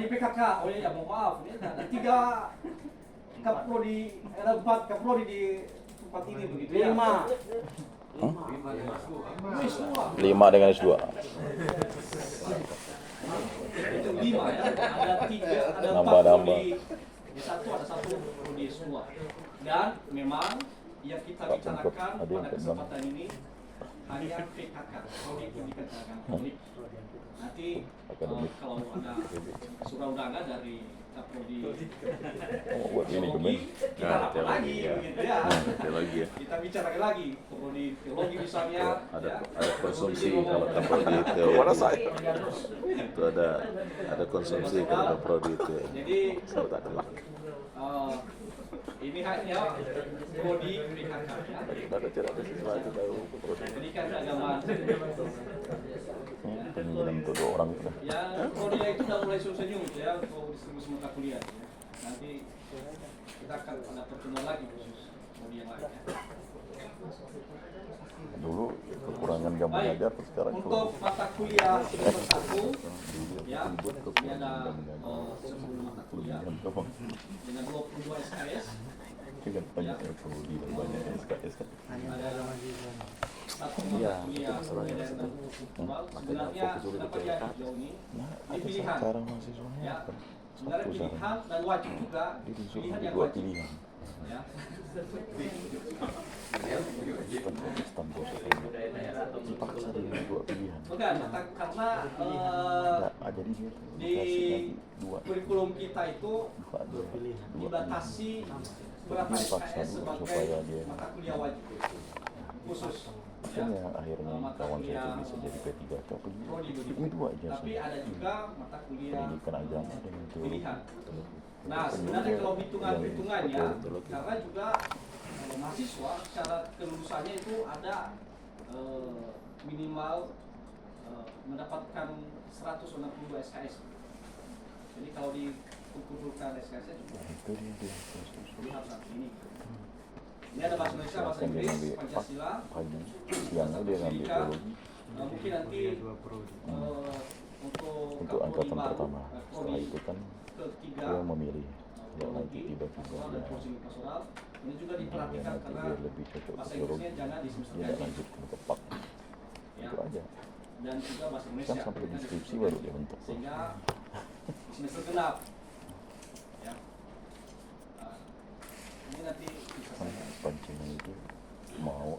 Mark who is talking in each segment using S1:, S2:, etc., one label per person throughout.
S1: PKK. Oh iya, mohon maaf. Ini ada 3 kaprodi, ada 4 kaprodi di tempat ini begitu ya.
S2: 5 dengan S2.
S1: Itu 5 ya. Ada 3, ada 4
S2: Nambah.
S1: prodi S1, ada 1 prodi S2. Dan memang yang kita bicarakan pada kesempatan ini hanya PKK, prodi pendidikan keagamaan Katolik. Nanti kalau ada surat undangan dari Kaprodi
S2: Buat ini
S1: teologi, kita apa lagi begitu ya.
S2: Teologi ya.
S1: Kita bicarakan lagi Kaprodi teologi misalnya.
S2: Ada
S1: ya.
S2: konsumsi kalau Kaprodi teologi. Itu ada konsumsi kalau Kaprodi itu.
S1: Jadi
S2: Saya tak tahu.
S1: ini hanya prodi PKK ya.
S2: Ada sesuatu tahu Kaprodi.
S1: Pendidikan keagamaan.
S2: Pemilihan untuk 2 orang itu.
S1: Ya, prodi itu udah mulai senyum gitu ya untuk distribusi mata kuliah. Ya. Nanti kita akan ada pertemuan lagi khusus prodi yang lain. Ya.
S2: Dulu kekurangan jam belajar, terus sekarang
S1: untuk mata kuliah semester 1 ya, ini ada 10 mata kuliah dengan 22 SKS.
S2: kan banyak Prodi dan banyak SKS kan.
S1: Ada satu mata kuliah pendidikan dan kultural. Sebenarnya kenapa dia jauh ini? Ini pilihan.
S2: Cara mahasiswanya
S1: Ya,
S2: apa?
S1: sebenarnya pilihan dan wajib juga. Pilihan yang wajib. Ya.
S2: Dipaksa dengan 2 pilihan.
S1: Bukan, karena
S2: Jadi dia
S1: di kurikulum kita itu dibatasi berapa SKS sebagai mata kuliah wajib khusus.
S2: Kan yang akhirnya kawan saya itu bisa jadi P3 atau ini 2 aja.
S1: Tapi ada juga mata kuliah
S2: pendidikan agama dengan teologi.
S1: pilihan. Nah, sebenarnya kalau hitungannya, karena juga mahasiswa secara kelulusannya itu ada minimal mendapatkan 162 SKS. Jadi kalau dikumpulkan SKS-nya cukup.
S2: Itu dia.
S1: Ini harus satu ini. Ini ada bahasa Indonesia, bahasa Inggris, Pancasila,
S2: siangnya dia ngambil teologi.
S1: mungkin nanti untuk
S2: angkatan pertama. Setelah itu kan
S1: ketiga
S2: dia memilih yang nanti tiba-tiba
S1: pastoral dan kursi pastoral. Ini juga diperhatikan karena
S2: dia lebih cocok
S1: bahasa
S2: ke
S1: Inggrisnya
S2: teologi.
S1: jangan di semester
S2: Dia
S1: ganjil.
S2: lanjutkan ke PAK.
S1: Ya.
S2: Itu aja.
S1: Dan juga bahasa
S2: Kan
S1: Indonesia.
S2: sampai deskripsi baru dia bentuk.
S1: Sehingga semester genap. Ya. Ini nanti bisa
S2: Kan
S1: saya.
S2: pancingan itu mau.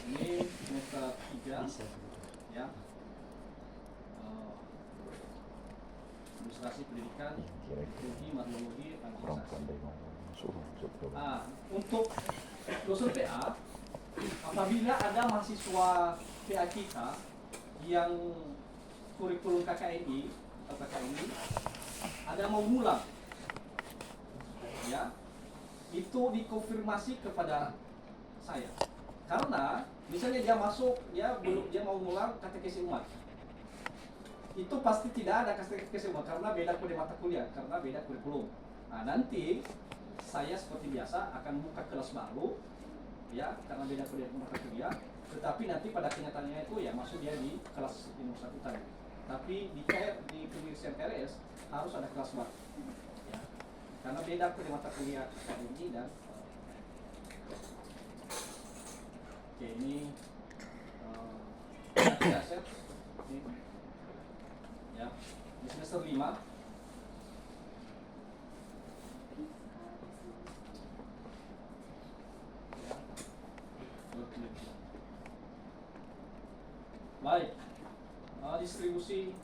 S1: Ini semester 3. Ya. Administrasi pendidikan, teologi, martyrologi,
S2: Kurang
S1: pancasila.
S2: pandai ngomong. Suruh teologi.
S1: Untuk dosen PA, apabila ada mahasiswa PA kita yang kurikulum KKNI atau KKNI ada mau ngulang, ya, itu dikonfirmasi kepada saya. Karena misalnya dia masuk, dia mau ngulang katekesi umat, itu pasti tidak ada katekesi umat karena beda kode mata kuliah, karena beda kurikulum. Nah, nanti saya seperti biasa akan buka kelas baru, ya, karena beda kode mata kuliah. Tetapi nanti pada kenyataannya itu ya masuk dia di kelas ilmu statuta. Tapi di pemeriksaan TRS harus ada kelas baru, ya, karena beda kode mata kuliah ini dan oke, ini aset ini, ya, di semester 5. Baik, distribusi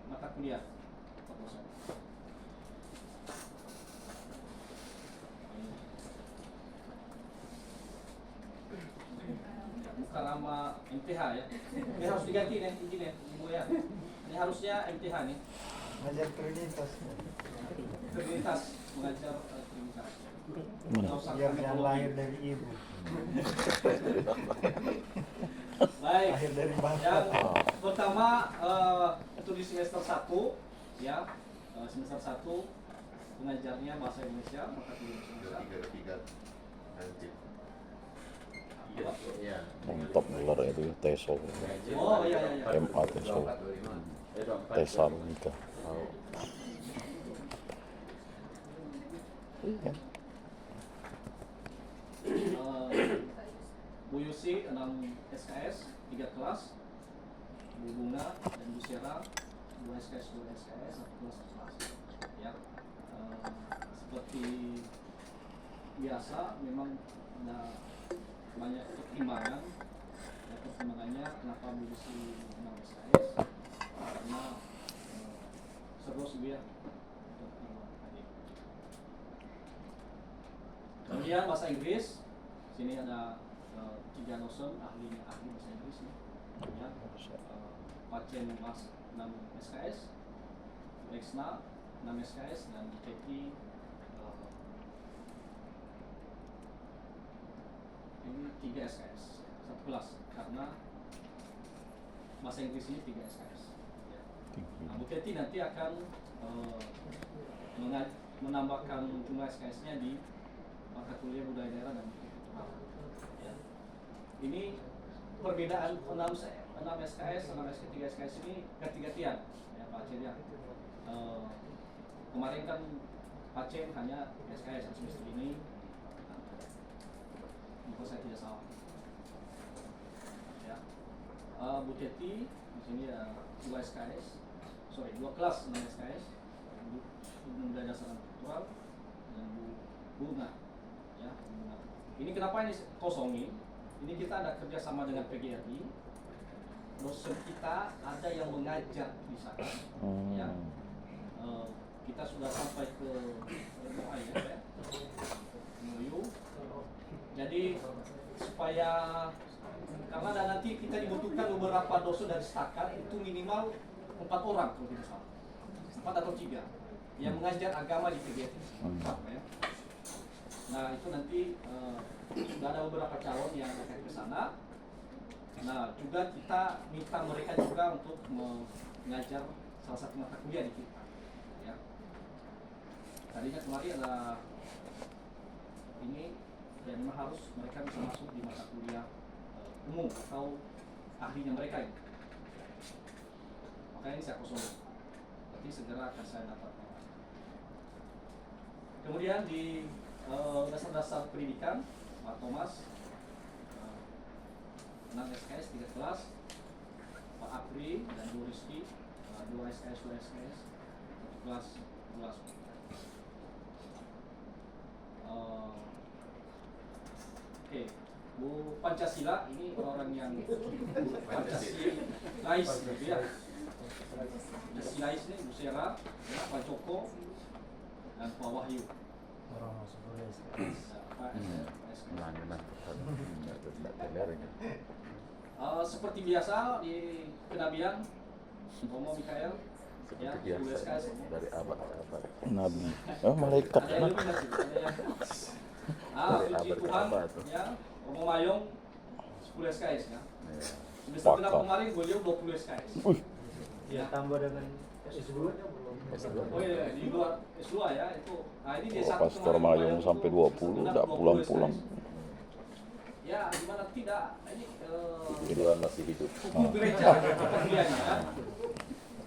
S1: mata kuliah proposal. Bukan nama MTH ya. Ini harus diganti nih, ini Ibu ya. Ini harusnya MTH nih.
S3: Mengajar Trinitas.
S1: Trinitas, mengajar Trinitas.
S3: Biar yang lahir dari ibu.
S1: Baik.
S3: Lahir dari bapak.
S1: Yang pertama untuk di semester 1 ya, semester 1 pengajarnya bahasa Indonesia, mata kuliah bahasa Indonesia.
S2: Mantap gelar itu ya, TESOL.
S1: Oh iya.
S2: MA TESOL. TESAL nikah. Iya.
S1: Bu Yusi 6 SKS 3 kelas, Bu Bunga dan Bu Sera 2 SKS 1 kelas. Ya, seperti biasa memang ada banyak pertimbangan. Ya, pertimbangannya kenapa Bu Yusi 6 SKS karena seru sih ya. Kemudian bahasa Inggris, sini ada 3 dosen ahli bahasa Inggris nih. Ya, Pacen Mas 6 SKS, Rexna 6 SKS dan Teki ini 3 SKS, 1 kelas karena bahasa Inggris ini 3 SKS. Ya. Nah, Bu Teti nanti akan menambahkan jumlah SKS-nya di mata kuliah budaya daerah dan kultural. Ya. Ini perbedaan 6 SKS, 3 SKS ini ganti-gantian ya Pak Aceh ya. Kemarin kan Pak Aceh hanya SKS semester ini, jika saya tidak salah. Ya. Bu Teti di sini ada 2 SKS, 2 kelas 6 SKS, budaya dasar dan kultural, dan Bu Bunga. Ya, ini kenapa ini kosongin? Ini kita ada kerjasama dengan PGRI. Dosen kita ada yang mengajar di sana. Ya, kita sudah sampai ke MOI ya, MOU. Jadi supaya karena nanti kita dibutuhkan beberapa dosen dari Setakat itu minimal 4 orang kalau tidak salah, 4 atau 3 yang mengajar agama di PGRI. Ya. Nah itu nanti sudah ada beberapa calon yang akan ke sana. Nah juga kita minta mereka juga untuk mengajar salah satu mata kuliah di kita. Ya. Tadinya kemarin ada ini yang memang harus mereka bisa masuk di mata kuliah umum atau ahlinya mereka ini. Makanya ini saya kosong. Nanti segera akan saya dapatkan. Kemudian di dasar-dasar pendidikan Pak Thomas 6 SKS 3 kelas, Pak Apri dan Bu Rizky 2 SKS 1 kelas 12. Oke, Bu Pancasila ini orang yang Pancasilais gitu ya. Pancasilais ini Bu Sera, ya, Pak Joko dan Pak Wahyu.
S3: Orang masuk boleh SKS.
S1: Seperti biasa di kenabian Romo Mikael ya,
S2: Seperti biasa
S1: SKS
S2: dari abad-abad Nabi. Oh, malaikat.
S1: ada yang lebih nanti, ada yang
S2: Dari
S1: Puji
S2: abad ke
S1: Tuhan
S2: abad tuh.
S1: ya, Romo Mayong 10 SKS ya.
S2: Iya.
S1: Semester genap kemarin beliau 20 SKS.
S3: Ya tambah dengan S2 nya belum.
S1: Oh iya, di luar S2 ya itu. Nah ini dia
S2: Oh, Pastor Mayong sampai 20 udah pulang-pulang.
S1: Ya, gimana tidak ini
S2: Kehidupan masih hidup.
S1: hukum gereja kepergiannya.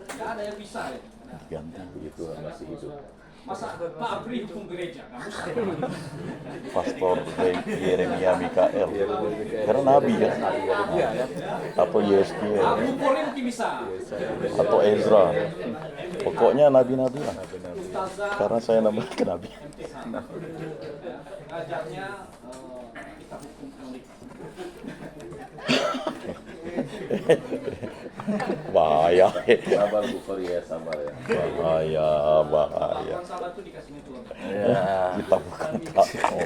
S1: Tidak ada yang bisa ya.
S2: Ganti begitu masih hidup.
S1: Masa Pak Apri hukum gereja, nggak usah.
S2: Pastor Yeremia Mikael. Karena Nabi ya. Atau Yeskiel.
S1: Abu Poli mungkin bisa.
S2: Atau Ezra. Pokoknya nabi-nabi lah.
S1: Ustazah
S2: Karena saya nambah ke nabi.
S1: MTH. Ya, ngajarnya kita hukum Katolik.
S2: Bahaya.
S4: Sabar Bu Korea, sabar ya.
S2: Bahaya.
S1: Orang sahabat itu dikasih tulang.
S2: Ya, kita bukan tahu.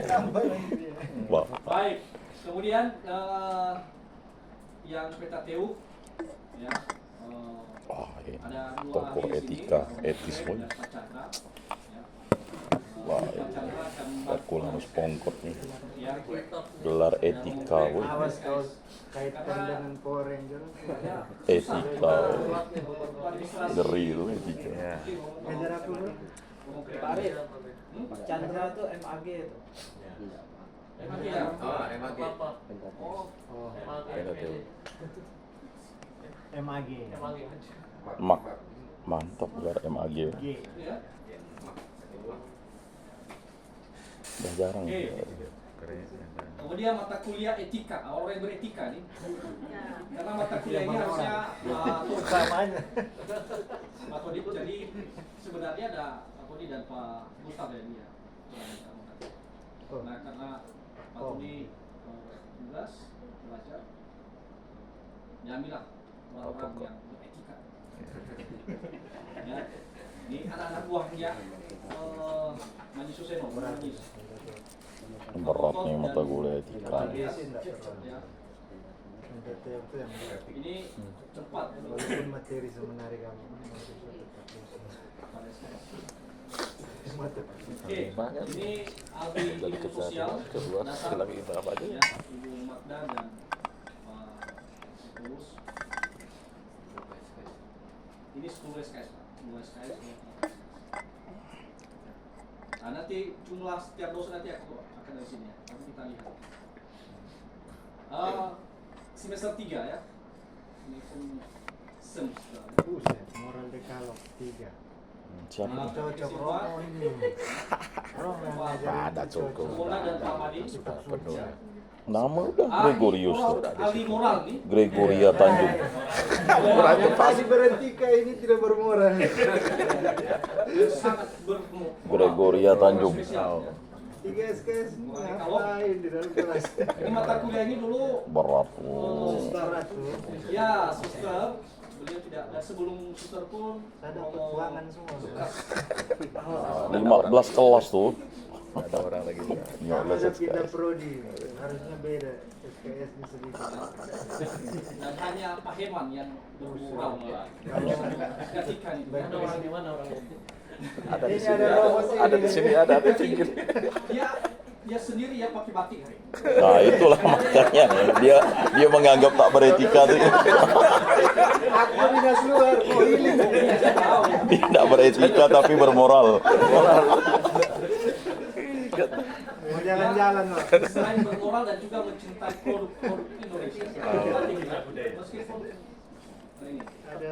S1: Baik, kemudian yang Petateuk ya,
S2: Wah, ini
S1: ada 2
S2: tokoh
S1: ahli di sini,
S2: etika,
S1: Romo
S2: etis
S1: Mikael
S2: pun.
S1: dan Pak Chandra. Ya.
S2: Wah,
S1: Pak Chandra akan
S2: Herculanus Pongkot nih.
S1: ya,
S2: Gelar etika, woi.
S3: Awas kau kaitkan dengan Power Ranger.
S1: ya,
S2: Etika,
S1: administrasi.
S2: ngeri itu etika.
S3: Ngajar aku bro.
S1: Romo Mikael.
S5: Pak Chandra tuh MAG itu.
S1: Emang iya?
S4: MAG.
S1: Oh,
S3: Oh,
S2: Pentateuk.
S3: MAG.
S2: Mak, mantap gelar MAG.
S3: G.
S1: ya.
S2: Udah jarang.
S1: Oke. Kemudian mata kuliah etika, orang yang beretika nih. Karena mata kuliah ini harusnya
S3: Samanya.
S1: Pak Todi, jadi sebenarnya ada Pak Todi dan Pak Gustaf ya dia. Nah karena Pak Todi tugas belajar, diambillah orang-orang yang beretika. Ya, ini anak-anak buahnya Maji Suseno, Majis.
S2: Beratnya mata kuliah etika.
S1: Ya.
S3: Itu yang berat.
S1: Ini cepat.
S3: Walaupun materi semenarik kamu.
S1: Oke, ini Aldi
S2: Dari
S1: Ilmu Sosial
S2: kedua
S1: dasar
S2: lagi berapa aja?
S1: ya, Ibu Magda dan Pak Tulus. Ini 10 SKS Pak, 10 SKS. Nah nanti jumlah setiap dosen nanti aku akan dari sini ya, nanti kita lihat. Semester 3 ya, ini pun semester.
S3: Buset, moral dekalog 3.
S2: Siapa?
S3: Cocok Romo ini. Romo yang
S1: Wah,
S3: ngajarin
S2: ada
S3: itu
S2: cocok.
S1: Mona dan Pak Madi.
S2: Penuh. Nama udah Gregorius tuh.
S1: ahli moral nih.
S2: Gregoria Tanjung.
S3: Yang tadi beretika ini tidak bermoral.
S1: Sangat bertemu.
S2: Gregoria Tanjung.
S1: Spesial, ya.
S3: 3 SKS ngapain di dalam kelas?
S1: Ini mata kuliah ini dulu
S2: Berat.
S3: Suster tuh.
S1: ya suster, beliau tidak dan sebelum suster pun
S3: Saya dapat uangan semua.
S2: 15 kelas tuh.
S4: Ada orang lagi.
S2: Nggak
S3: Ada
S2: les
S3: pindah
S2: SKS.
S3: prodi, harusnya beda. SKS-nya sedikit.
S1: dan hanya Pak Heman yang bermoral malah. Ketika itu
S3: Ada orang
S1: di mana orang
S2: Ada di
S3: Ini
S2: sini,
S3: ada Romo sini.
S2: ada di sini, ada di pinggir.
S1: dia sendiri ya pakai batik.
S2: Nah itulah makanya dia menganggap tak beretika tuh.
S3: Aku dinas luar, oh ini.
S1: Saya tahu.
S2: Dia tidak beretika tapi bermoral.
S3: Mau jalan-jalan loh.
S1: Selain bermoral dan juga mencintai produk Indonesia. Meskipun ini
S3: Ada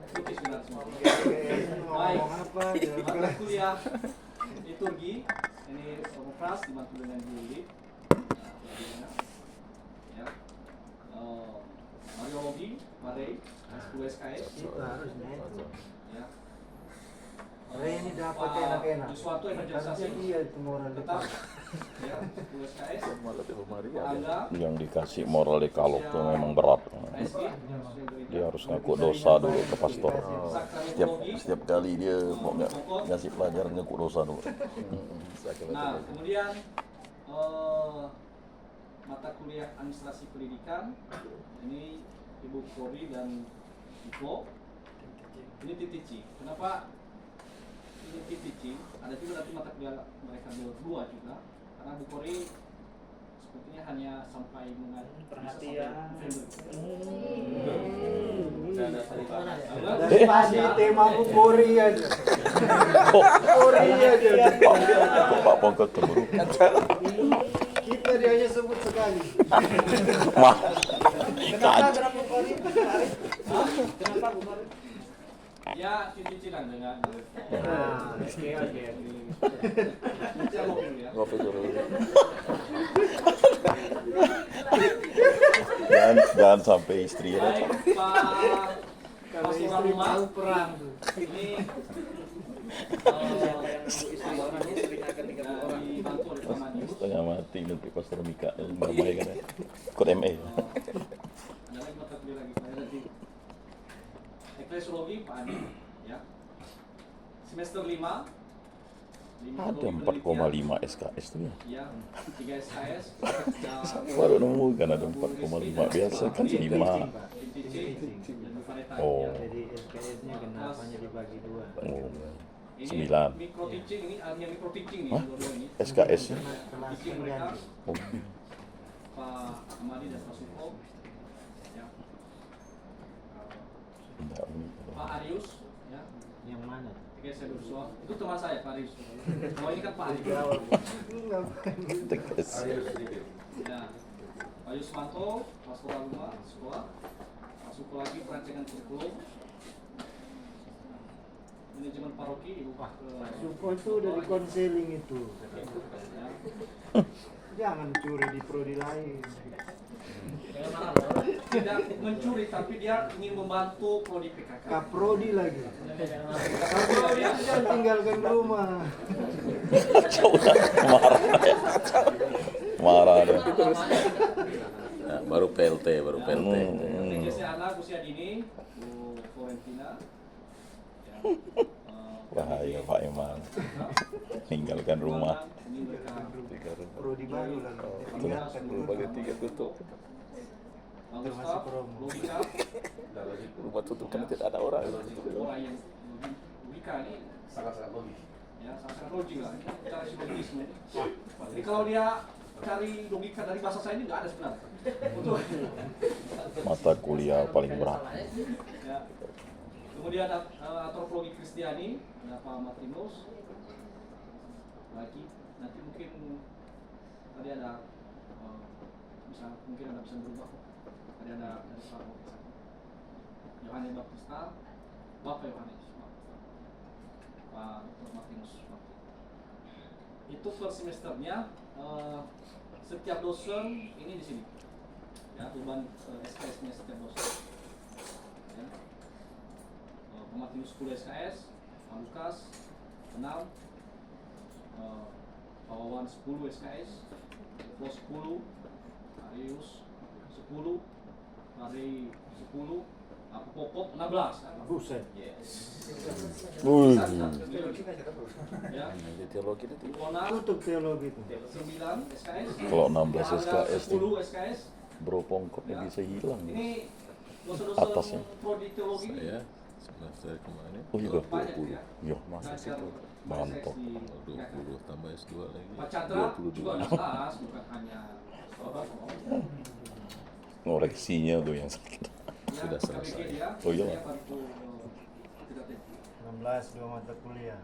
S1: putih sebenarnya semua.
S3: ngomong apa? di dalam
S1: Mata
S3: kelas.
S1: kuliah liturgi ini pras dibantu dengan Juli. Ya. Mariologi, Mare, 10 SKS.
S3: Itu harusnya itu.
S1: Ya.
S3: Ini dapat enak-enak.
S1: Sesuatu
S3: Harusnya
S1: evangelisasi
S3: dia itu moral
S1: tetap
S3: dekalog.
S1: ya 10 SKS.
S4: Malah Ibu Maria.
S1: Angga,
S2: Yang dikasih moral dekalog tuh memang berat.
S1: SG,
S2: Dia harus ngaku dosa dulu ke pastor. Setiap kali dia mau ngasih pelajaran ngaku dosa dulu.
S1: Nah, kemudian mata kuliah administrasi pendidikan ini Ibu Kori dan Ibu ini TTC. Kenapa ini TTC? Ada juga nanti mata kuliah mereka berdua juga karena Bu Kori sepertinya hanya sampai mengajar
S5: Perhatian.
S3: Tadi tema Bukori aja. Bukori aja.
S2: Kok Pak Pongkot keburu?
S3: Kita dia hanya sebut sekali.
S2: Mah,
S5: Kenapa Bukori? Kenapa Bukori?
S1: ya cicilan dengan
S3: Oke.
S1: Saya mau dulu ya.
S2: ngopi dulu. Jangan sampai istri ya.
S1: Baik Pak
S3: Kalau
S1: Pastor
S3: istri
S1: Rumah
S3: mau perang tuh.
S1: ini
S5: Istri orangnya sering akan 30 orang.
S1: dibantu oleh Pak Madius.
S2: Setengah mati nanti Pastor Mika damai kan ya. Ikut MA.
S1: Ada lagi mata kuliah lagi saya nanti eklesiologi Pak Adi ya semester 5
S2: Ada 4,5 SKS tuh ya.
S1: ya 3 SKS
S2: Baru nemu kan ada 4,5 biasa kan 5. Oh.
S3: Jadi SKS-nya kenapanya dibagi 2.
S2: Oh.
S1: ini
S2: 9.
S1: micro teaching ini alumni micro teaching nih
S2: Hah?
S1: dua-dua ini
S2: SKS nya?
S3: Kelas
S1: teaching mereka
S3: pengganti.
S2: Oh.
S1: Pak Amadi dan Pak Suko ya
S2: Enggak, ini.
S1: Pak Arius ya
S3: Yang mana?
S1: Oke, saya Dursoa. Itu teman saya Pak Arius. Oh ini kan Pak Arius.
S2: Tegas.
S1: Ya. Pak Yusmanto, Pastor Rumah, sekolah. Pak Suko lagi perancangan kurikulum. manajemen paroki diubah ke
S3: Sumpah itu dari konseling itu.
S1: ya.
S3: Jangan curi di prodi lain.
S1: Tidak mencuri tapi dia ingin membantu prodi PKK.
S3: Kaprodi lagi. Kaprodi itu jangan tinggalkan rumah.
S2: Marah dia.
S4: Nah, baru PLT.
S1: TGC anak usia dini, Bu Florentina. Ya.
S2: Bahaya Pak Iman. Tinggalkan rumah.
S1: Ini mereka
S3: Prodi baru lagi. Tinggalkan
S4: Bagi
S3: rumah.
S4: 3 tutup.
S1: Gustaf, logika,
S4: Rumah tutup karena tidak ada orang.
S1: orang yang logika ini sangat logis. Ya, sangat logis lah. Ini cara logisme. Jadi kalau dia cari logika dari bahasa saya ini nggak ada sebenarnya. Betul.
S2: Mata kuliah paling berat.
S1: Ya. Kemudian antropologi Kristiani, ada Pak Martinus. Lagi nanti mungkin tadi ada mungkin bisa berubah. Tadi ada dari Pak Yohanes Baptista, Bapak Yohanes Baptista, Pak Dr. Martinus. Itu per semesternya setiap dosen ini di sini. Ya, beban SKS-nya setiap dosen. Ya. Pak Martinus 10 SKS, Pak Lukas 6, Pak Wawan 10 SKS, Flo 10, Arius 10, Hari 10, Pak Popop 16.
S3: Buset.
S2: Wih.
S1: Ya.
S4: Jadi teologi itu.
S1: Kona
S3: Tutup teologi itu.
S1: 9 SKS.
S2: Kalau 16
S1: Angga
S2: SKS
S1: 10 SKS.
S2: bro pongkoknya bisa hilang.
S1: Ini
S2: Atasnya.
S1: dosen-dosen prodi teologi ini
S4: Saya semester kemarin
S2: Oh iya,
S1: banyak
S2: 20.
S1: ya.
S2: Iya,
S1: Belajar
S4: situ.
S2: Mantap.
S1: bahasa
S4: 20 tambah S2 lagi.
S1: Pak Chandra
S4: 22.
S1: juga kelas, bukan hanya
S2: Ngoreksinya tuh yang sakit.
S4: Sudah selesai.
S2: Oh iya.
S3: 16 2 mata kuliah.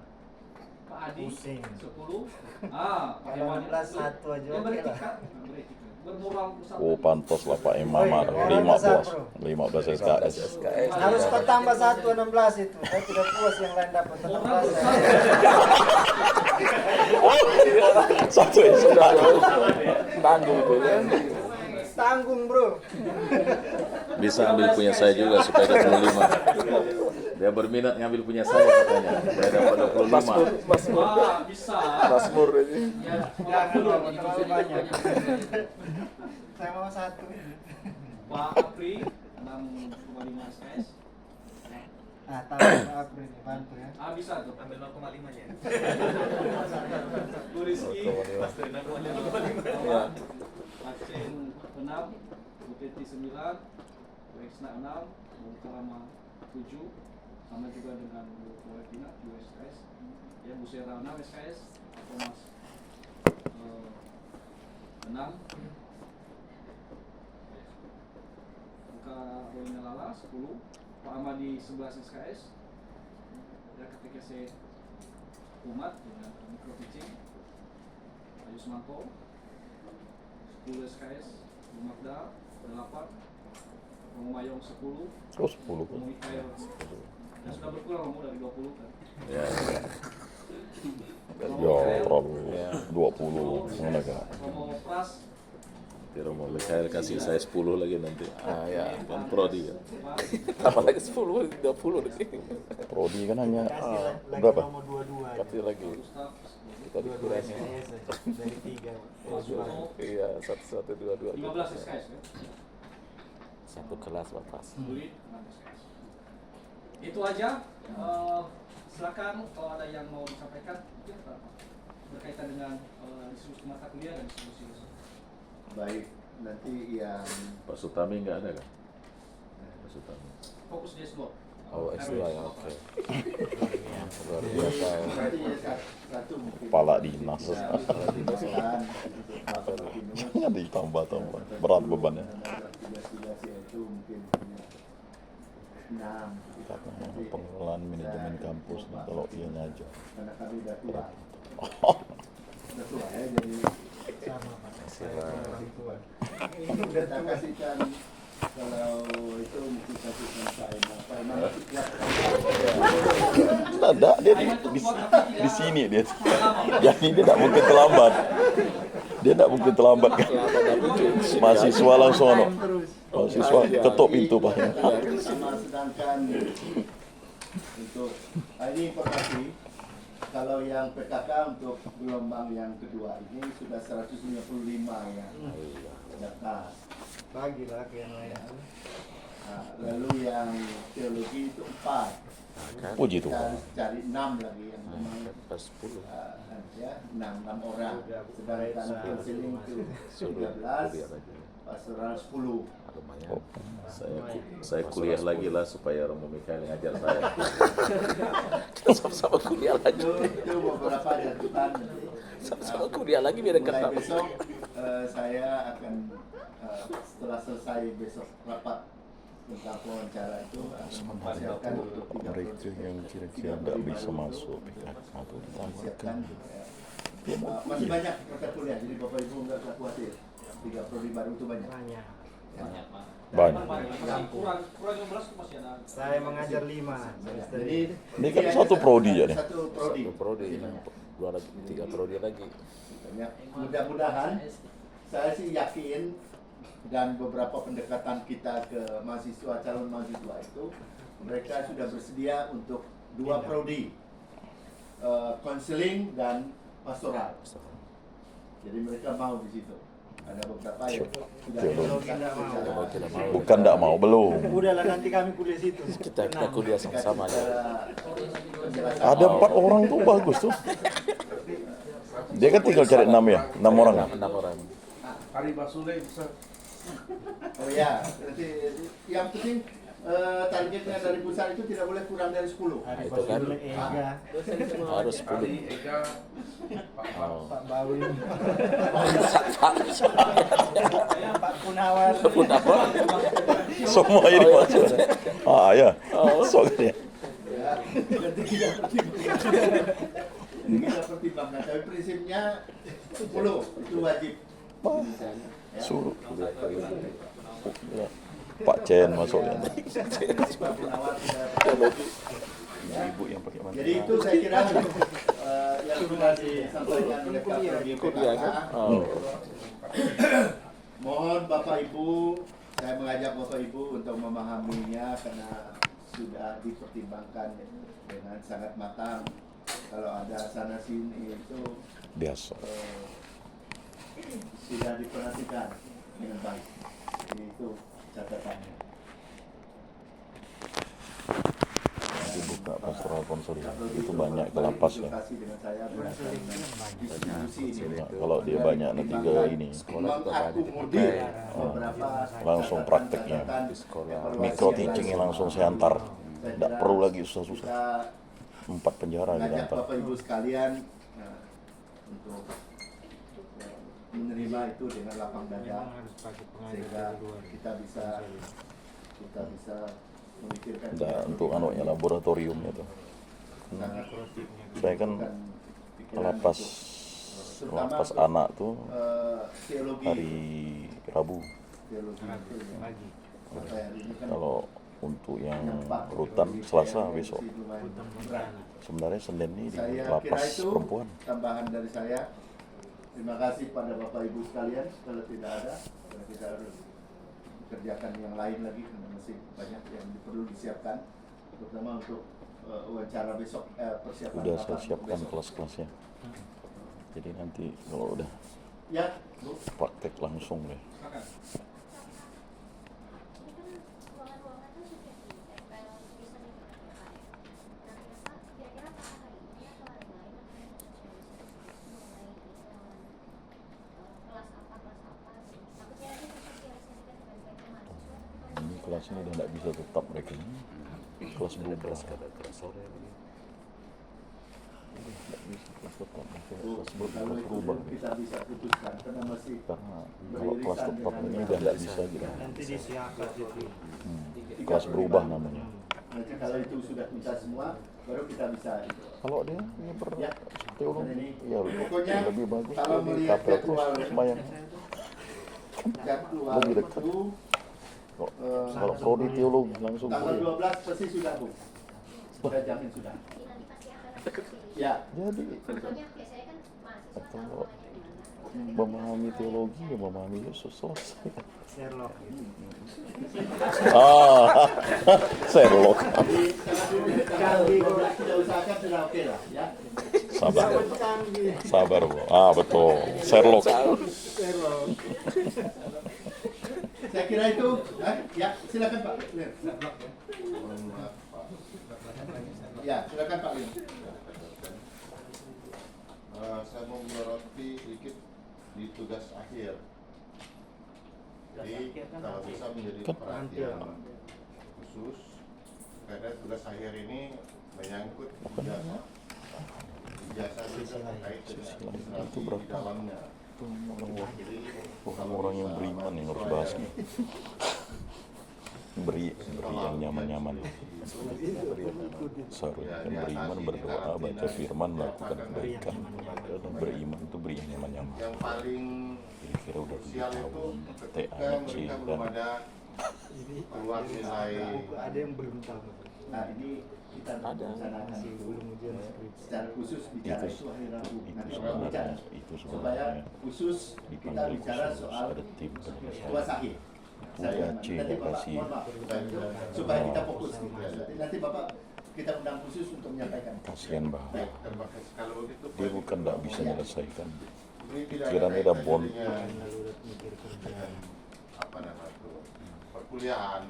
S1: Pak Adi
S3: Pusing.
S1: 10. Pak
S3: Kalau
S1: Iwan
S3: 16 satu aja
S1: yang
S3: oke lah.
S1: beretika, bermoral usaha.
S2: Oh pantas lah Pak Imam
S3: Oi, orang
S2: 15 SKS.
S4: SKS.
S3: Harus kau tambah 1 16 itu. Saya tidak puas yang lain dapat
S1: Moral
S3: 16.
S1: besar.
S2: Satu SKS.
S4: Tanggung tuh kan.
S3: Tanggung, Bro.
S4: Bisa ambil punya saya juga supaya dapat 25. Dia berminat ngambil punya saya katanya. Saya dapat 25.
S1: Bisa.
S4: Masmur ini.
S1: Ya,
S3: Jangan dong, terlalu banyak. Saya mau 1.
S1: Pak Apri 6,5 SKS.
S3: Nah, tambah apa ini? Bantu ya.
S1: Bisa tuh.
S5: Ambil 0,5 nya.
S1: Bu Rizky
S4: Ya.
S1: Acen 6, Bu Teti 9, Bu Eksna 6, Bu Karama 7, sama juga dengan Bu Florentina 2 SKS, ya Bu Sera 6 SKS, Thomas 6, Buka Roina Lala 10, Pak Amadi 11 SKS, ya KTKC Umat dengan mikro teaching, Ayu Sumanto 10 SKS, Bu Magda 8, Romo Mayong 10,
S2: Oh 10.
S1: Romo Mikael yang sudah berkurang Romo dari 20 kan.
S4: Ya.
S2: Ya terlalu 20 mana kan?
S1: Romo Pras
S4: Di Romo Mikael kasih saya 10 lagi nanti. Ah ya, kan prodi kan.
S1: Pak
S4: Apalagi 10, 20 lagi.
S2: Prodi kan hanya
S3: Kasih lagi
S2: berapa?
S3: nomor 22.
S4: Kasih lagi.
S1: Gustaf
S4: Kita dikurangi.
S3: Dari 3.
S4: Iya, 1 2 2.
S1: 15 SKS kan.
S4: Satu kelas Bapak.
S1: Bulit 6 SKS. Itu aja. Silakan kalau ada yang mau disampaikan mungkin Pak, berkaitan dengan diskusi mata kuliah dan diskusi.
S6: Baik, nanti yang
S4: Pak Sutami enggak ada kan? Pak Sutami.
S1: Fokus di S2.
S4: Oh, S2 ya, oke. Luar biasa.
S6: nanti satu mungkin
S2: Kepala dinas.
S6: kesalahan
S2: Jangan ditambah-tambah. Berat bebannya.
S6: tugas-tugas yaitu mungkin punya 6
S2: Katanya pengelolaan manajemen kampus nih, kalau ianya aja.
S6: karena kami udah tua ya jadi
S3: Sama Pak.
S4: Silakan.
S3: Orang tua.
S6: kita kasihkan Kalau itu mungkin satu selesai. Apa emang masih kuat?
S2: Tidak, dia di sini dia. Jadi dia tidak mungkin terlambat. Dia tidak mungkin terlambat kan. Mahasiswa langsung mahasiswa ketuk pintu Pak.
S6: Sama sedangkan untuk ini informasi kalau yang PKK untuk gelombang yang kedua ini sudah 155 yang daftar.
S3: Bagilah ke yang lain.
S6: Nah, lalu yang teologi itu 4.
S2: Puji
S6: Kita
S2: Tuhan.
S6: harus cari 6 lagi yang memang ya 6 orang. Sedangkan konseling itu 13, pastoral 10.
S4: Lumayan. Saya kuliah lagi lah supaya Romo Mikael ngajar saya.
S2: Sama-sama kuliah lagi.
S6: Itu beberapa jatuhan.
S2: Sama-sama kuliah lagi biar dekat.
S6: Mulai besok saya akan setelah selesai besok rapat tentang wawancara itu akan mempersiapkan untuk
S2: Mereka yang kira-kira tidak bisa masuk PKK atau
S6: mempersiapkan
S2: ditawarkan.
S6: masih banyak mata kuliah, jadi Bapak Ibu nggak usah khawatir. 3 prodi baru itu banyak.
S3: Banyak.
S2: Banyak.
S1: Masih kurang 15 itu masih ada.
S3: Saya mengajar 5.
S6: Jadi
S2: Ini kan satu prodi ya deh.
S6: Satu prodi.
S4: Satu prodi, 3 prodi lagi.
S6: Banyak. Mudah-mudahan saya sih yakin dan beberapa pendekatan kita ke mahasiswa, calon mahasiswa itu mereka sudah bersedia untuk 2 prodi, konseling dan pastoral. Jadi mereka mau di situ. Ada beberapa yang sudah
S2: Teologi
S3: tidak mau.
S2: Bukan tidak mau, belum.
S3: Udahlah nanti kami kuliah situ.
S4: Kita kuliah sama-sama aja.
S2: Ada 4 orang tuh bagus tuh. Dia kan tinggal cari 6 ya, 6 orang.
S4: 6 orang.
S1: Hari Basule bisa.
S6: Oh ya, berarti yang penting targetnya dari pusat itu tidak boleh kurang dari 10.
S3: Hari
S4: Itu kan.
S3: Basule Ega,
S4: Harus 10.
S1: Ega,
S4: Oh.
S3: Pak Bawi, Pak Punawar.
S2: Semua ini masuk. Ya. Masuk kan ya.
S6: Ya, berarti kita pertimbangkan. Kita pertimbangkan, tapi prinsipnya 10 itu wajib.
S2: Suruh. Ya. Pak Chen masuk ya.
S6: Pak Punawar sudah.
S2: Ibu yang pakai mantel.
S6: Jadi itu saya kira yang sudah disampaikan oleh KPRG PKK. Mohon Bapak Ibu, saya mengajak Bapak Ibu untuk memahaminya karena sudah dipertimbangkan dengan sangat matang. Kalau ada sana sini itu
S2: Biasa.
S6: sudah diperhatikan dengan baik. Jadi itu catatannya.
S2: Dibuka pastoral konseling itu banyak ke lapas ya.
S6: Dengan saya berdasarkan distribusi ini.
S2: Nah, kalau dia banyak nanti ke ini
S6: mengakomodir beberapa
S2: langsung prakteknya. Micro teachingnya langsung saya antar. Tidak perlu lagi susah-susah. 4 penjara
S6: Ngajak
S2: diantar.
S6: Bapak Ibu sekalian untuk menerima itu dengan lapang dada
S3: Harus pakai
S6: sehingga
S3: pengajar
S6: kita bisa memikirkan
S2: Ada untuk anunya laboratoriumnya tuh.
S6: sangat
S2: Saya kan
S6: pikiran
S2: lapas
S6: untuk,
S2: lapas
S6: terutama
S2: anak tuh
S6: teologi
S2: hari Rabu.
S6: teologi itu ya.
S3: lagi.
S6: Sampai hari ini kan
S2: Kalau untuk yang
S6: empat
S2: rutan
S6: teologi
S2: Selasa
S6: yang
S2: besok.
S6: masih lumayan berat.
S2: Sebenarnya Senin ini di
S6: Saya kira
S2: lapas
S6: itu
S2: perempuan.
S6: tambahan dari saya. Terima kasih pada Bapak Ibu sekalian. Kalau tidak ada, kita harus kerjakan yang lain lagi karena masih banyak yang perlu disiapkan, terutama untuk wawancara besok, persiapan
S2: Sudah saya
S6: rapat
S2: siapkan
S6: besok.
S2: kelas-kelasnya. Jadi nanti kalau udah
S6: Ya, Bu.
S2: praktek langsung deh. Ini kelas ini udah tidak bisa tetap mereka. Kelas berubah. Tidak bisa kelas tetap. Kelas
S6: Kalau itu
S2: berubah.
S6: kita bisa putuskan karena masih
S2: Karena kalau kelas tetap ini udah tidak bisa gitu.
S3: Nanti disiapkan itu.
S2: Kelas berubah namanya.
S6: nanti kalau itu sudah bisa semua, baru kita bisa itu.
S2: Kalau dia ini
S6: Ya.
S2: berteologi, ya
S6: Pokoknya
S2: lebih bagus
S6: kalau
S2: di
S6: melihat
S2: kapel terus
S6: jadwal
S2: sembahyang.
S6: jadwal
S2: Lebih dekat.
S6: itu
S2: Kalau prodi teologi langsung
S6: Tanggal
S2: kuliah.
S6: 12 pasti sudah, Bu. Sudah jamin sudah. Ya.
S2: Jadi atau memahami teologi, ya memahami Yesus selesai.
S3: Sherlock.
S2: Sherlock.
S6: Kalau 12 kita usahakan sudah oke lah, ya.
S2: Sabar,
S3: Canggih.
S2: sabar, Bu. Betul. Sherlock.
S3: Sherlock.
S6: Saya kira itu, ya silakan Pak. Ya, silakan Pak Lin.
S7: Saya mau menyoroti sedikit di tugas akhir. Jadi kalau bisa menjadi perhatian khusus karena tugas akhir ini menyangkut ijazah itu terkait dengan administrasi di dalamnya.
S2: Orang-orang yang beriman yang harus bahas nih. Beri yang nyaman-nyaman. Seharusnya kan beriman berdoa, baca firman, melakukan kebaikan. Dan beriman itu beri yang nyaman-nyaman.
S7: Yang paling
S2: Kira-kira udah
S7: krusial itu
S2: tahu
S7: ketika
S2: TA, C,
S7: mereka
S2: dan
S7: belum ada keluar nilai.
S3: Ada yang belum tahu.
S6: Nah, ini kita rencanakan
S3: Masih
S6: itu
S3: belum ujian skripsi.
S6: secara khusus bicara itu hari Rabu. Nanti orang bicara.
S2: itu
S6: Supaya
S2: sebenarnya
S6: khusus kita
S2: dipanggil
S6: bicara
S2: khusus
S6: soal
S2: ada tim
S6: ketua
S2: penyelesaian.
S6: sahih.
S2: Udah C,
S6: Nanti Bapak,
S2: kasih.
S6: mohon maaf, supaya kita fokus gitu. Nanti Bapak kita undang khusus untuk menyampaikan.
S2: Kasihan bah,
S7: Baik, terima kasih. Kalau begitu
S2: dia bukan tidak bisa menyelesaikan.
S7: ini tidak ada
S2: Pikirannya udah bon.
S7: kaitan
S3: Lalu udah mikir kerjaan.
S7: apa namanya itu perkuliahan,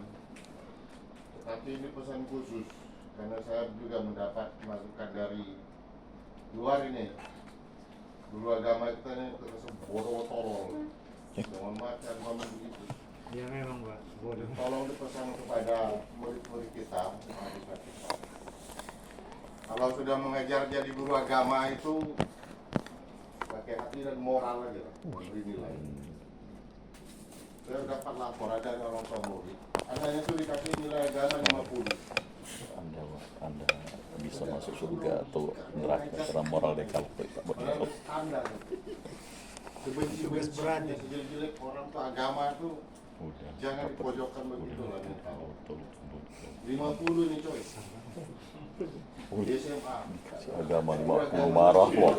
S7: tetapi ini pesan khusus karena saya juga mendapat masukan dari luar ini. Guru agama kita ini terasa bodoh tolol. Mohon maaf saya ngomong begitu.
S3: Ya memang Pak, bodoh.
S7: Tolong dipesan kepada murid-murid kita, mahasiswa kita. Kalau sudah mengajar jadi guru agama itu pakai hati dan moral aja lah, beri nilai. Saya dapat lapor ada orang tua murid, anaknya itu dikasih nilai agama 50.
S2: Anda bisa masuk surga atau neraka karena moral dekal tak boleh.
S7: Padahal standar.
S3: Tugas berat ya.
S7: Sejelek-jelek orang tua agama itu
S2: Udah.
S7: jangan dipojokkan begitu lah.
S2: Betul.
S7: 50 nih coy. Di SMA.
S2: Si agama marah loh.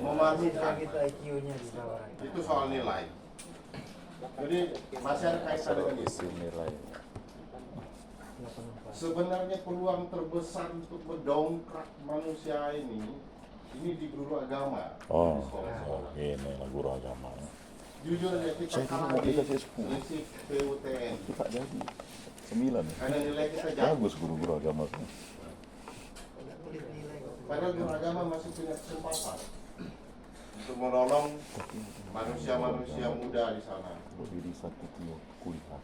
S3: Memahami kita IQ-nya di bawah.
S7: Itu soal nilai. Jadi masih ada kaitan dengan itu.
S2: Nilai.
S7: Sebenarnya peluang terbesar untuk mendongkrak manusia ini di guru agama.
S2: Oh,
S7: Di sekolah-sekolah.
S2: ini lah guru agama.
S7: Jujur aja kita
S2: Saya
S7: kalah
S2: mau
S7: di
S2: dikasih 10.
S7: selisih PUTN.
S2: Itu tak jadi. 9.
S7: Karena nilai kita jauh.
S2: Bagus guru-guru agama.
S7: Padahal guru agama masih punya kesempatan untuk menolong manusia-manusia muda di sana.
S2: Berdiri satu kuliah.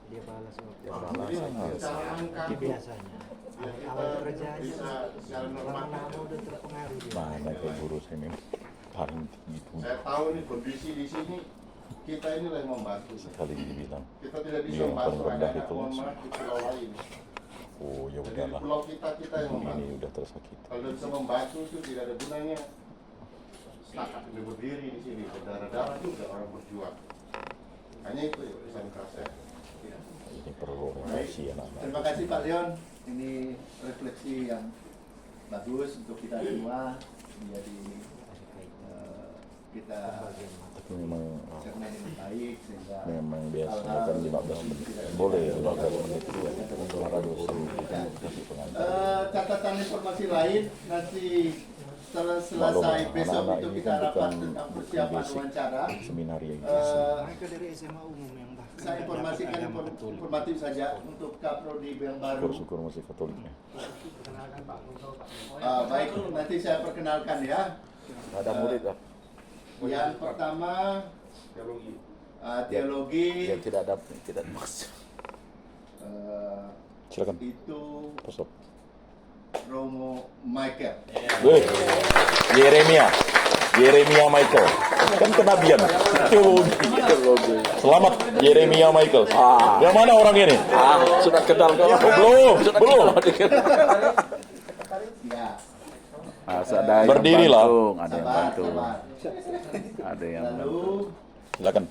S3: Dia balas waktu.
S7: Jadi secara angka
S3: Itu biasanya.
S7: ya
S3: Awal
S7: kita
S3: kerjanya
S7: bisa secara normatif.
S3: lama-lama udah terpengaruh dia.
S2: Mana kayak guru saya memang paling tinggi itu.
S7: Saya tahu nih kondisi di sini kita ini lah yang membantu.
S2: Sekali dibilang,
S7: Kita tidak bisa
S2: Dia yang
S7: membantu
S2: paling rendah
S7: anak-anak
S2: itu.
S7: mohon maaf di pulau lain.
S2: oh ya
S7: Jadi di
S2: udahlah.
S7: pulau kita yang membantu.
S2: Ini udah tersakiti.
S7: Kalau bisa membantu itu tidak ada gunanya. Setakat ini berdiri di sini, berdarah-darah juga orang berjuang. Hanya itu ya pesan keras saya.
S2: Ini perlu
S6: Baik.
S2: refleksi anak-anak.
S6: Terima kasih Pak Leon. Ini refleksi yang bagus untuk kita semua. Jadi kita
S2: Tapi memang
S6: cerna dengan baik sehingga
S2: memang biasanya kan 15 menit. Boleh 15 menit itu para dosen kita kasih pengantar.
S6: Catatan informasi lain nanti setelah
S2: Maklum,
S6: selesai besok
S2: anak-anak
S6: itu
S2: ini
S6: kita
S2: kan
S6: rapat
S2: bukan
S6: tentang persiapan
S2: basic
S6: wawancara.
S2: seminar ya.
S3: Mereka dari SMA umum yang bahkan
S6: Saya informasikan
S3: agama betul.
S6: informatif saja untuk Kaprodi yang baru.
S2: Syukur-syukur masih Katoliknya.
S6: Baik, nanti saya perkenalkan ya.
S2: Ada murid lah
S6: Yang pertama
S7: Teologi.
S6: teologi
S2: yang tidak masuk. Silakan.
S6: itu
S2: Pasok.
S6: Romo Michael.
S2: Weh, Yeremia Michael. Kan kenabian. Teologi. Selamat Yeremia Michael. Yang mana orang ini?
S4: Sudah kenal kau.
S2: Belum.
S6: Ya.
S4: Ada yang
S2: Berdirilah.
S4: bantu, ada yang
S6: Sabar,
S4: bantu,
S6: sabar.
S4: ada yang bantu.
S6: Lalu
S2: Silakan.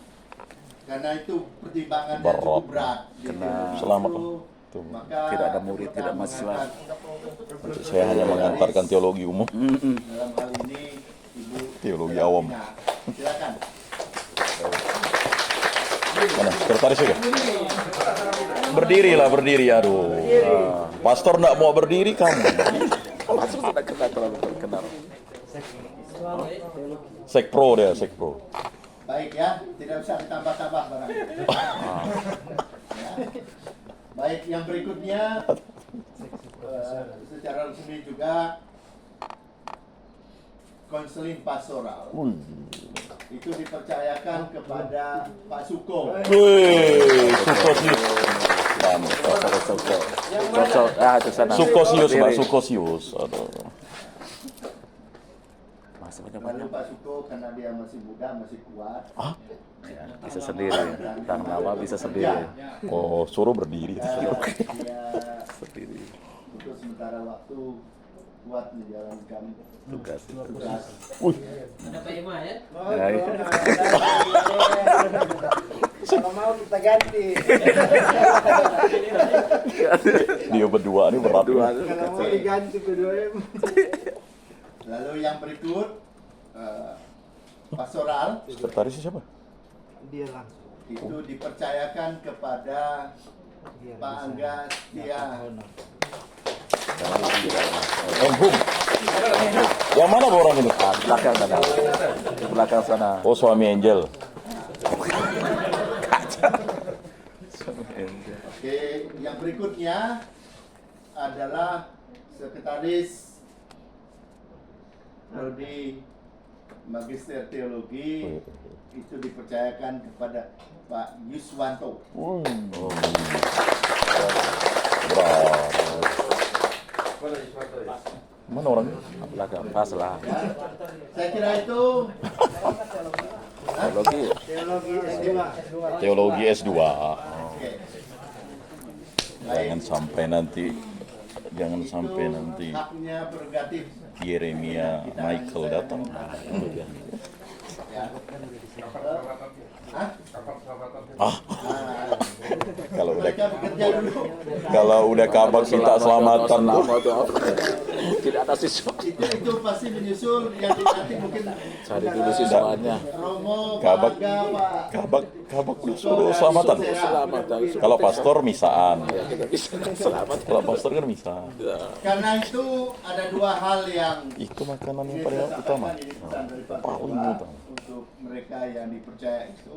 S6: karena itu pertimbangannya
S2: Berat.
S6: cukup berat. di
S4: Kena
S6: teologi
S2: selamat.
S6: itu,
S2: Tuh.
S6: maka
S4: Tidak ada murid,
S6: kita
S4: tidak mahasiswa.
S6: mengangkat
S2: Saya hanya mengantarkan teologi umum.
S6: dalam hal ini Ibu
S2: Teologi
S6: Vina.
S2: awam.
S6: Silakan.
S2: Mana? Sekretaris juga? Berdirilah, berdiri. Aduh. Pastor enggak mau berdiri kamu.
S4: Masuk sudah kena terlalu terkenal.
S2: Sekpro dia, sekpro.
S6: Baik ya, tidak usah ditambah-tambah barang. Ya. Baik, yang berikutnya secara resmi juga konseling pastoral. Itu dipercayakan kepada Pak Suko.
S2: Wih, Sukosius.
S4: Itu sana.
S2: Sukosius, Pak,
S4: Berdiri.
S2: Sukosius. Aduh.
S4: Masih
S6: Lalu
S4: banyak-banyak.
S6: Pak Suko karena dia masih muda, masih kuat.
S4: Ya, bisa sendiri. Tang lama bisa sendiri.
S2: Oh, suruh berdiri.
S6: Dia
S4: Sendiri.
S6: untuk sementara waktu kuat menjalankan
S4: Tugas.
S6: tugas.
S5: Ada Pak Ima ya?
S4: Ya, iya.
S3: Kalau mau kita ganti.
S2: Dia berdua nih berat.
S4: Dua.
S3: Kalau mau diganti keduanya.
S6: Lalu yang berikut pastoral
S2: Sekretaris siapa?
S3: Dia langsung.
S6: itu dipercayakan kepada
S3: Dia
S6: Pak
S3: bisa
S6: Angga Setia.
S3: honor.
S2: Hum. Yang mana orang ini?
S4: Ah, di belakang sana. Di belakang sana.
S2: Oh, suami Angel.
S6: Oke, yang berikutnya adalah sekretaris prodi Magister Teologi itu dipercayakan kepada Pak Yuswanto.
S2: Berat. Mana orangnya?
S4: Belakang pas lah.
S6: Ya. Saya kira itu
S4: Teologi.
S3: Teologi S2.
S2: Teologi S2.
S6: oke.
S2: Jangan sampai nanti
S6: Haknya prerogatif.
S2: Yeremia Michael datang.
S6: Ya. Hah?
S2: Ah, kalau udah
S6: Mereka bekerja dulu.
S2: kabar kita selamatan.
S4: Selama itu apa? Tidak ada siswa.
S6: Itu pasti menyusul yang nanti mungkin
S4: Cari dulu siswanya.
S6: Romo,
S2: Kabak.
S6: Pak Angga, Pak
S2: Kabak disuruh selamatan.
S4: Selamat.
S2: Kalau pastor misaan.
S4: Ya, kita bisa selamat.
S2: Kalau pastor kan misaan.
S6: Karena itu ada dua hal yang
S2: Itu makanan yang paling utama.
S6: ini pesan dari Pak
S2: Paling
S6: Ketua
S2: utama.
S6: untuk mereka yang dipercaya itu,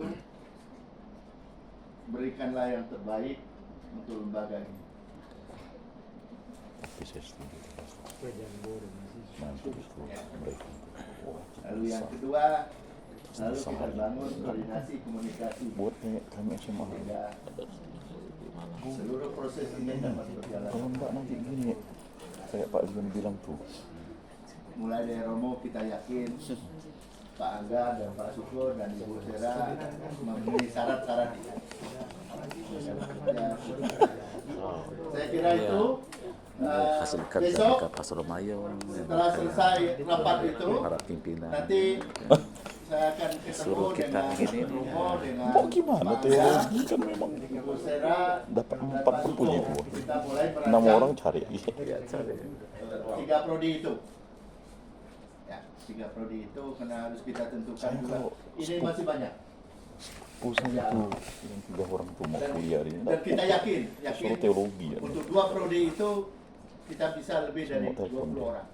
S6: berikanlah yang terbaik untuk lembaga ini. Lalu yang kedua, lalu kita bangun koordinasi komunikasi
S2: Buat kami SMA.
S6: sehingga seluruh proses ini dapat berjalan.
S2: Kalau enggak nanti gini, kayak Pak Lian bilang tuh.
S6: Mulai dari Romo kita yakin Pak Angga dan Pak Suko dan Ibu Sera memenuhi syarat-syarat itu. Ya. Saya kira itu
S4: Hasil kerja
S6: besok
S4: dekat Pastor Mayo.
S6: setelah selesai rapat itu
S4: Para pimpinan.
S6: nanti saya akan ketemu
S4: Suruh kita
S6: dengan
S4: begini.
S6: Romo dengan
S2: Mau gimana
S6: Pak Angga,
S2: teologi kan memang
S6: Ibu Sera
S2: dapat
S6: dan
S2: 4
S6: Pak
S2: buku
S6: Suko.
S2: itu.
S6: Kita mulai
S2: 6
S6: merancang
S2: orang cari.
S4: Ya, cari.
S6: 3 prodi itu. Ya, 3 prodi itu karena harus kita tentukan
S2: Saya
S6: juga.
S2: kalau
S6: Ini masih banyak.
S2: Pusing itu yang 3 orang tuh mau kuliah ini.
S6: Dan kita yakin
S2: Suruh teologi ya.
S6: untuk 2 prodi itu kita bisa lebih dari
S2: Semua telepon
S6: 20
S2: dia.
S6: orang.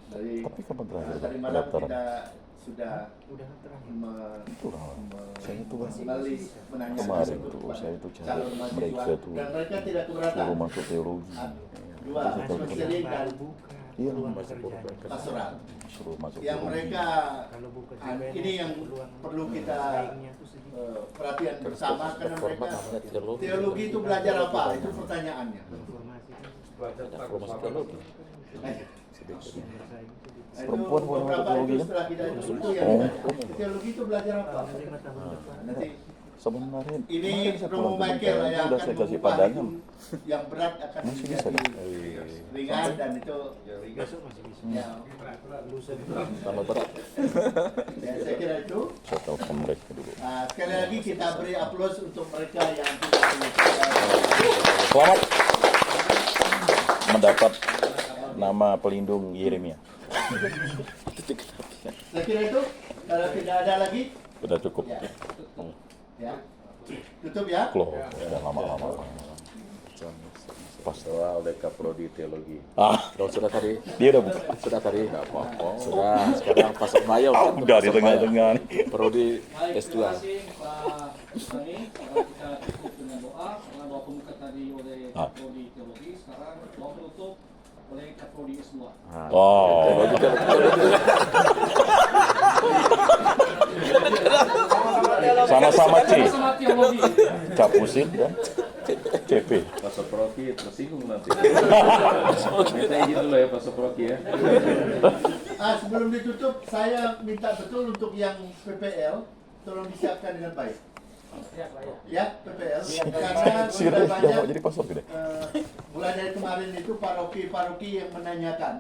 S6: Dari
S2: Tapi kapan terakhir
S6: tadi malam
S2: pendaftaran?
S6: kita sudah
S3: Udah terakhir.
S2: Itu lah. Saya itu kan
S6: kembali menanyakan
S2: kemarin
S6: itu
S2: tuh
S6: kepada
S2: saya itu cari
S6: calon mahasiswa.
S2: mereka tuh
S6: Dan mereka tidak keberatan.
S2: suruh masuk teologi.
S6: 2 konseling dan
S2: Iya,
S6: pastoral.
S2: suruh masuk
S6: Yang
S2: teologi.
S6: mereka
S3: Kalau buka
S6: ini yang perlu kita perhatian bersama karena mereka
S4: namanya teologi.
S6: teologi itu belajar apa? Itu pertanyaannya.
S4: Promosi teologi.
S2: Perempuan boleh masuk
S6: beberapa
S2: teologi
S6: itu
S2: kan?
S6: setelah kita itu yang
S2: Oh.
S6: teologi itu belajar apa? Nanti
S2: Sebenarnya
S6: Ini
S2: kemarin saya
S6: Romo
S2: pulang ke
S6: Michael
S2: Bengkel,
S6: yang
S2: udah
S6: akan
S2: saya kasih
S6: mengubah
S2: pandangan.
S6: itu yang berat akan
S2: Masih bisa
S6: menjadi ringan dan itu ya,
S4: Tambah berat.
S6: ya saya kira itu.
S2: Saya telepon mereka dulu.
S6: Nah, sekali lagi kita beri aplaus untuk mereka yang sudah menyelesaikan.
S2: Selamat mendapat nama pelindung Yeremia.
S6: Saya kira itu. Kalau tidak ada lagi,
S2: Sudah cukup.
S6: ya, ya. Tutup ya.
S2: Loh, udah lama-lama. Pas.
S4: Soal DK Prodi Teologi.
S2: Ah,
S4: Sudah tadi.
S2: dia udah buka.
S4: Sudah tadi. Enggak apa-apa. Sudah. Sekarang Pastor Mayo.
S2: Udah di tengah-tengah nih.
S4: Prodi
S1: Baik,
S4: S2.
S1: terima kasih Pak Sani. Sekarang kita tutup dengan doa. Karena doa pembuka tadi oleh Prodi Teologi. Sekarang doa penutup oleh Prodi S2.
S2: Wow. Sama-sama C.
S1: Sama teologi.
S2: Capusin dan CP.
S4: Pastor Proki tersinggung nanti. Minta izin dulu ya Pastor Proki ya.
S6: Sebelum ditutup, saya minta betul untuk yang PPL, tolong disiapkan dengan baik. Ya, PPL. Karena
S2: Si
S6: sudah
S2: Rey
S6: banyak,
S2: udah mau jadi pastor gede.
S6: mulai dari kemarin itu paroki-paroki yang menanyakan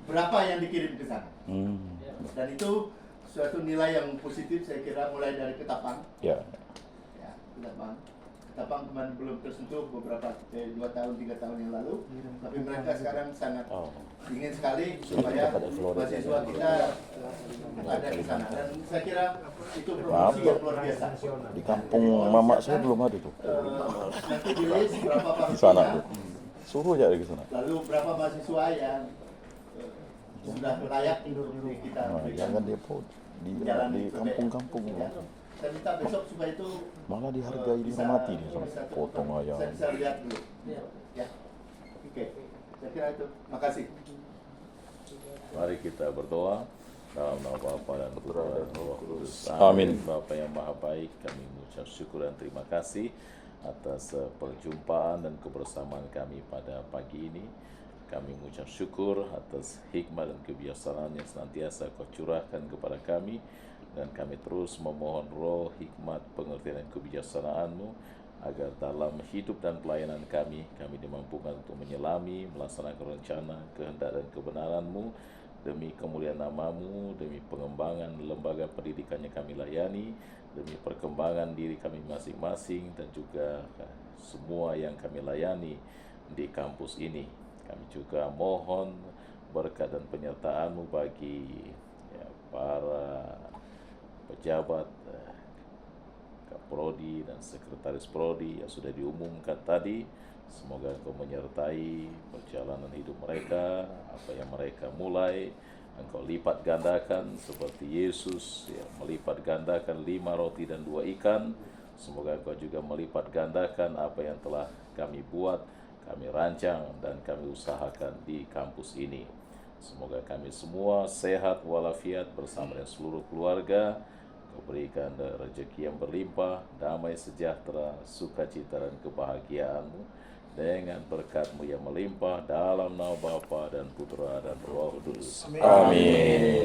S6: berapa yang dikirim ke sana. Dan itu suatu nilai yang positif saya kira mulai dari Ketapang.
S2: Ya.
S6: Ya, Ketapang. Ketapang kemarin belum tersentuh beberapa 2 tahun 3 tahun yang lalu, tapi mereka sekarang sangat ingin sekali supaya mahasiswa kita ada di sana. Dan saya kira itu promosi yang luar biasa.
S2: Di kampung mama saya belum ada tuh.
S6: Nanti dirilis berapa
S2: Di sana
S6: parokinya,
S2: tuh. Suruh aja ke sana.
S6: lalu berapa mahasiswa yang sudah layak untuk kita
S2: Nah,
S6: berikan
S2: jangan depo di kampung-kampung.
S6: ya. Saya minta besok supaya itu
S2: Malah dihargai, dihormati dia sama potong ayam.
S6: Saya bisa lihat dulu. Ya. Oke. Saya kira itu. Makasih.
S4: Mari kita berdoa dalam nama Bapa dan Putra dan Roh Kudus.
S2: Amin.
S4: Bapa yang Maha Baik, kami mengucap syukur dan terima kasih atas perjumpaan dan kebersamaan kami pada pagi ini. Kami mengucap syukur atas hikmat dan kebijaksanaan yang senantiasa Kau curahkan kepada kami, dan kami terus memohon roh, hikmat, pengertian dan kebijaksanaan-Mu agar dalam hidup dan pelayanan kami dimampukan untuk menyelami, melaksanakan rencana, kehendak dan kebenaran-Mu demi kemuliaan nama-Mu, demi pengembangan lembaga pendidikan yang kami layani, demi perkembangan diri kami masing-masing dan juga semua yang kami layani di kampus ini. Kami juga mohon berkat dan penyertaan-Mu bagi para pejabat Kaprodi dan Sekretaris Prodi yang sudah diumumkan tadi. Semoga Engkau menyertai perjalanan hidup mereka, apa yang mereka mulai Engkau lipat gandakan seperti Yesus yang melipat gandakan 5 roti dan 2 ikan. Semoga Engkau juga melipat gandakan apa yang telah kami buat, kami rancang dan kami usahakan di kampus ini. Semoga kami semua sehat walafiat bersama dengan seluruh keluarga. Kau berikan rezeki yang berlimpah, damai sejahtera, sukacita dan kebahagiaan-Mu dengan berkat-Mu yang melimpah dalam nama Bapa dan Putra dan Roh Kudus.
S2: Amin.